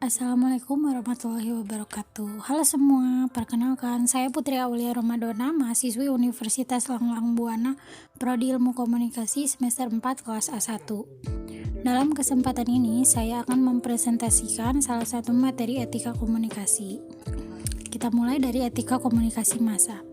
Assalamualaikum warahmatullahi wabarakatuh. Halo semua, perkenalkan saya Putri Aulia Ramadona, mahasiswi Universitas Langlang Buana, Prodi Ilmu Komunikasi semester 4 kelas A1. Dalam kesempatan ini, saya akan mempresentasikan salah satu materi etika komunikasi. Kita mulai dari etika komunikasi massa.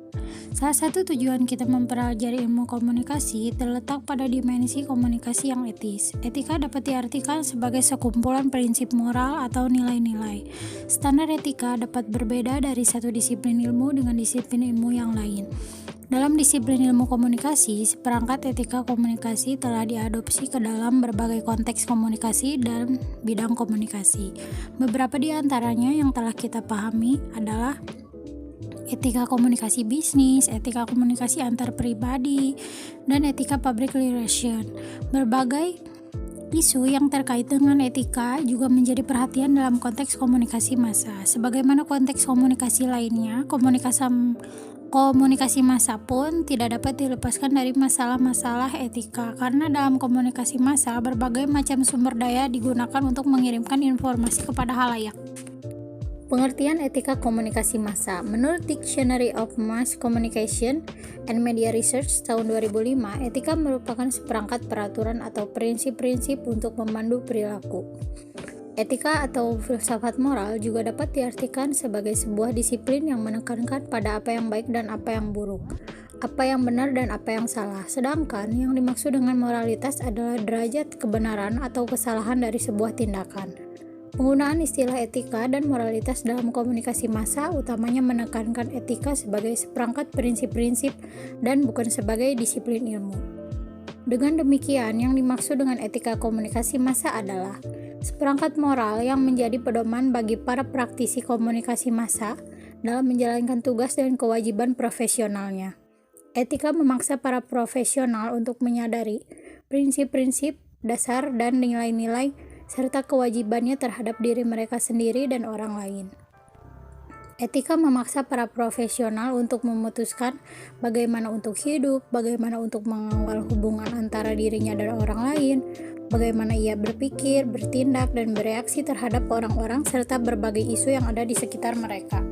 Salah satu tujuan kita mempelajari ilmu komunikasi terletak pada dimensi komunikasi yang etis. Etika dapat diartikan sebagai sekumpulan prinsip moral atau nilai-nilai. Standar etika dapat berbeda dari satu disiplin ilmu dengan disiplin ilmu yang lain. Dalam disiplin ilmu komunikasi, seperangkat etika komunikasi telah diadopsi ke dalam berbagai konteks komunikasi dan bidang komunikasi. Beberapa di antaranya yang telah kita pahami adalah etika komunikasi bisnis, etika komunikasi antar pribadi, dan etika public relation. Berbagai isu yang terkait dengan etika juga menjadi perhatian dalam konteks komunikasi massa. Sebagaimana konteks komunikasi lainnya, komunikasi massa pun tidak dapat dilepaskan dari masalah-masalah etika, karena dalam komunikasi massa berbagai macam sumber daya digunakan untuk mengirimkan informasi kepada halayak. Pengertian etika komunikasi massa. Menurut Dictionary of Mass Communication and Media Research tahun 2005, etika merupakan seperangkat peraturan atau prinsip-prinsip untuk memandu perilaku. Etika atau filsafat moral juga dapat diartikan sebagai sebuah disiplin yang menekankan pada apa yang baik dan apa yang buruk, apa yang benar dan apa yang salah. Sedangkan yang dimaksud dengan moralitas adalah derajat kebenaran atau kesalahan dari sebuah tindakan. Penggunaan istilah etika dan moralitas dalam komunikasi massa utamanya menekankan etika sebagai seperangkat prinsip-prinsip dan bukan sebagai disiplin ilmu. Dengan demikian, yang dimaksud dengan etika komunikasi massa adalah seperangkat moral yang menjadi pedoman bagi para praktisi komunikasi massa dalam menjalankan tugas dan kewajiban profesionalnya. Etika memaksa para profesional untuk menyadari prinsip-prinsip dasar dan nilai-nilai serta kewajibannya terhadap diri mereka sendiri dan orang lain. Etika memaksa para profesional untuk memutuskan bagaimana untuk hidup, bagaimana untuk mengawal hubungan antara dirinya dan orang lain, bagaimana ia berpikir, bertindak, dan bereaksi terhadap orang-orang serta berbagai isu yang ada di sekitar mereka.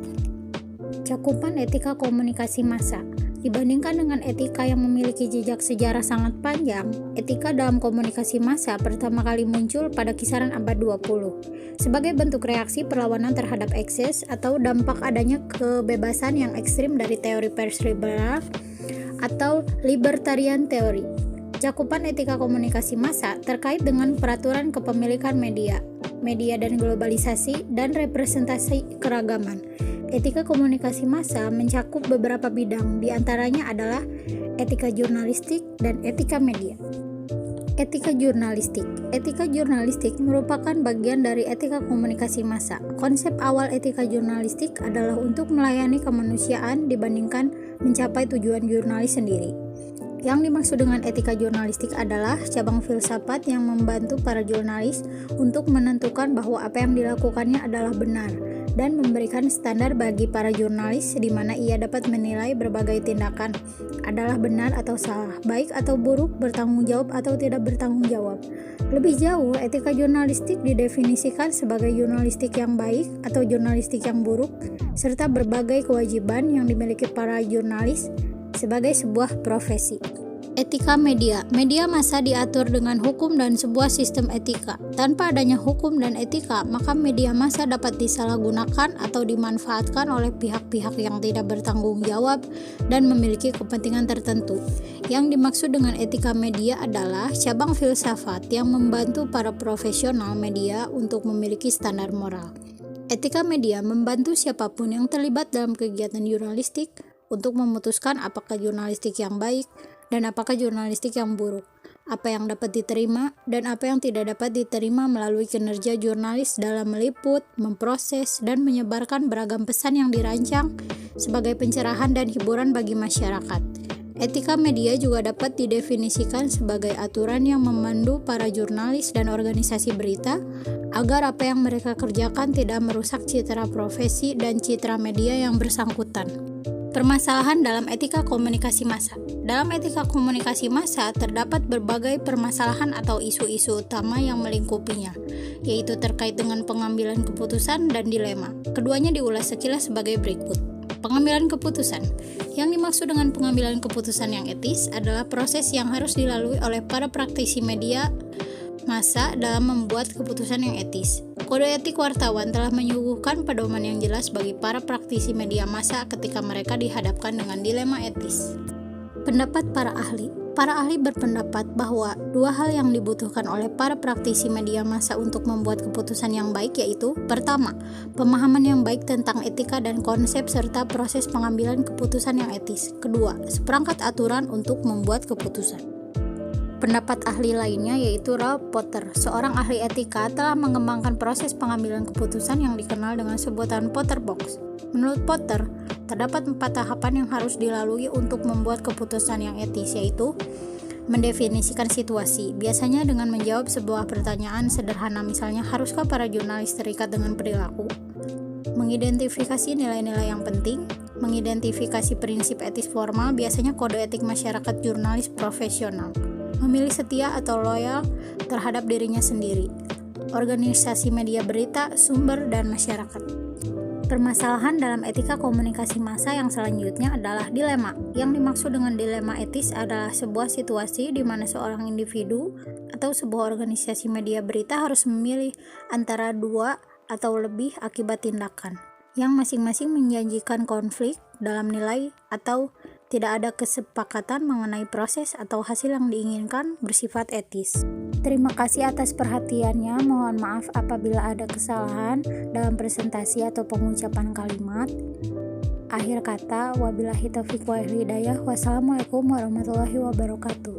Cakupan etika komunikasi massa. Dibandingkan dengan etika yang memiliki jejak sejarah sangat panjang, etika dalam komunikasi massa pertama kali muncul pada kisaran abad 20 sebagai bentuk reaksi perlawanan terhadap ekses atau dampak adanya kebebasan yang ekstrim dari teori pers liberal atau libertarian teori. Cakupan etika komunikasi massa terkait dengan peraturan kepemilikan media dan globalisasi dan representasi keragaman. Etika komunikasi massa mencakup beberapa bidang, di antaranya adalah etika jurnalistik dan etika media. Etika jurnalistik merupakan bagian dari etika komunikasi massa. Konsep awal etika jurnalistik adalah untuk melayani kemanusiaan dibandingkan mencapai tujuan jurnalis sendiri. Yang dimaksud dengan etika jurnalistik adalah cabang filsafat yang membantu para jurnalis untuk menentukan bahwa apa yang dilakukannya adalah benar dan memberikan standar bagi para jurnalis di mana ia dapat menilai berbagai tindakan adalah benar atau salah, baik atau buruk, bertanggung jawab atau tidak bertanggung jawab. Lebih jauh, etika jurnalistik didefinisikan sebagai jurnalistik yang baik atau jurnalistik yang buruk, serta berbagai kewajiban yang dimiliki para jurnalis sebagai sebuah profesi. Etika media. Media massa diatur dengan hukum dan sebuah sistem etika. Tanpa adanya hukum dan etika, maka media massa dapat disalahgunakan atau dimanfaatkan oleh pihak-pihak yang tidak bertanggung jawab dan memiliki kepentingan tertentu. Yang dimaksud dengan etika media adalah cabang filsafat yang membantu para profesional media untuk memiliki standar moral. Etika media membantu siapapun yang terlibat dalam kegiatan jurnalistik untuk memutuskan apakah jurnalistik yang baik dan apakah jurnalistik yang buruk, apa yang dapat diterima dan apa yang tidak dapat diterima melalui kinerja jurnalis dalam meliput, memproses, dan menyebarkan beragam pesan yang dirancang sebagai pencerahan dan hiburan bagi masyarakat. Etika media juga dapat didefinisikan sebagai aturan yang memandu para jurnalis dan organisasi berita agar apa yang mereka kerjakan tidak merusak citra profesi dan citra media yang bersangkutan. Permasalahan dalam etika komunikasi massa. Dalam etika komunikasi massa terdapat berbagai permasalahan atau isu-isu utama yang melingkupinya, yaitu terkait dengan pengambilan keputusan dan dilema. Keduanya diulas sekilas sebagai berikut. Pengambilan keputusan. Yang dimaksud dengan pengambilan keputusan yang etis adalah proses yang harus dilalui oleh para praktisi media massa dalam membuat keputusan yang etis. Kode etik wartawan telah menyuguhkan pedoman yang jelas bagi para praktisi media massa ketika mereka dihadapkan dengan dilema etis. Pendapat para ahli. Para ahli berpendapat bahwa dua hal yang dibutuhkan oleh para praktisi media massa untuk membuat keputusan yang baik yaitu: pertama, pemahaman yang baik tentang etika dan konsep serta proses pengambilan keputusan yang etis. Kedua, seperangkat aturan untuk membuat keputusan. Pendapat ahli lainnya yaitu Ralph Potter, seorang ahli etika, telah mengembangkan proses pengambilan keputusan yang dikenal dengan sebutan Potter Box. Menurut Potter, terdapat 4 tahapan yang harus dilalui untuk membuat keputusan yang etis, yaitu mendefinisikan situasi, biasanya dengan menjawab sebuah pertanyaan sederhana, misalnya haruskah para jurnalis terikat dengan perilaku, mengidentifikasi nilai-nilai yang penting, mengidentifikasi prinsip etis formal, biasanya kode etik masyarakat jurnalis profesional, memilih setia atau loyal terhadap dirinya sendiri, organisasi media berita, sumber, dan masyarakat. Permasalahan dalam etika komunikasi massa yang selanjutnya adalah dilema. Yang dimaksud dengan dilema etis adalah sebuah situasi di mana seorang individu atau sebuah organisasi media berita harus memilih antara dua atau lebih akibat tindakan yang masing-masing menjanjikan konflik dalam nilai atau tidak ada kesepakatan mengenai proses atau hasil yang diinginkan bersifat etis. Terima kasih atas perhatiannya. Mohon maaf apabila ada kesalahan dalam presentasi atau pengucapan kalimat. Akhir kata, wabillahi taufiq wal hidayah. Wassalamualaikum warahmatullahi wabarakatuh.